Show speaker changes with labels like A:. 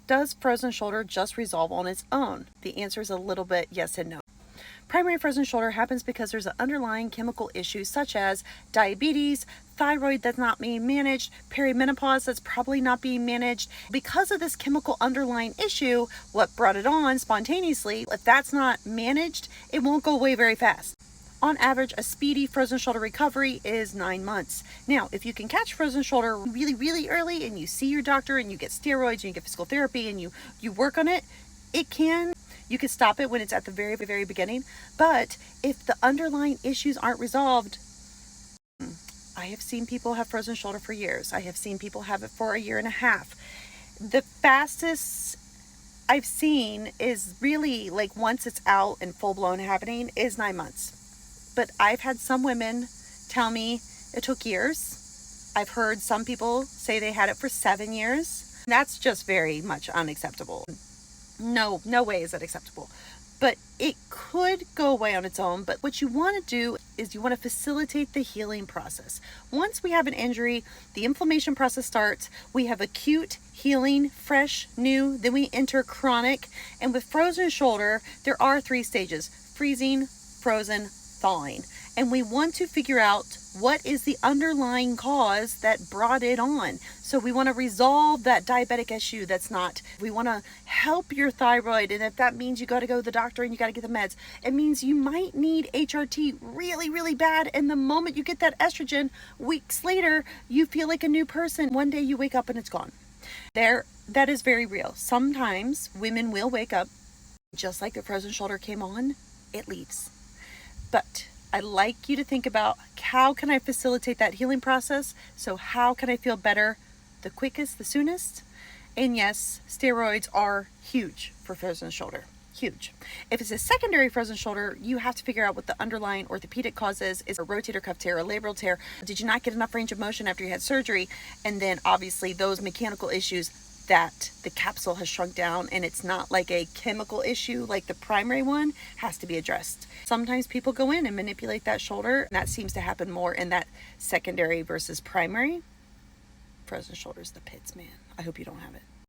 A: Does frozen shoulder just resolve on its own? The answer is a little bit yes and no. Primary frozen shoulder happens because there's an underlying chemical issue such as diabetes, thyroid that's not being managed, perimenopause that's probably not being managed. Because of this chemical underlying issue, what brought it on spontaneously, if that's not managed, it won't go away very fast. On average, a speedy frozen shoulder recovery is 9 months. Now, if you can catch frozen shoulder really, really early and you see your doctor and you get steroids and you get physical therapy and you work on it, you can stop it when it's at the very, very beginning. But if the underlying issues aren't resolved, I have seen people have frozen shoulder for years. I have seen people have it for a year and a half. The fastest I've seen is really like once it's out and full blown happening is 9 months. But I've had some women tell me it took years. I've heard some people say they had it for 7 years. That's just very much unacceptable. No way is that acceptable. But it could go away on its own. But what you want to do is you want to facilitate the healing process. Once we have an injury, the inflammation process starts. We have acute healing, fresh, new. Then we enter chronic. And with frozen shoulder, there are 3 stages: freezing, frozen, thawing. And we want to figure out what is the underlying cause that brought it on. So we want to resolve that diabetic issue we want to help your thyroid. And if that means you got to go to the doctor and you got to get the meds, it means you might need HRT really, really bad. And the moment you get that estrogen, weeks later, you feel like a new person. One day you wake up and it's gone. That is very real. Sometimes women will wake up just like the frozen shoulder came on, it leaves. But I'd like you to think about, how can I facilitate that healing process? So how can I feel better the quickest, the soonest? And yes, steroids are huge for frozen shoulder. Huge. If it's a secondary frozen shoulder, you have to figure out what the underlying orthopedic cause is. Is a rotator cuff tear, a labral tear? Did you not get enough range of motion after you had surgery? And then obviously those mechanical issues that the capsule has shrunk down and it's not like a chemical issue like the primary one, has to be addressed. Sometimes people go in and manipulate that shoulder, and that seems to happen more in that secondary versus primary. Frozen shoulder's the pits, man. I hope you don't have it.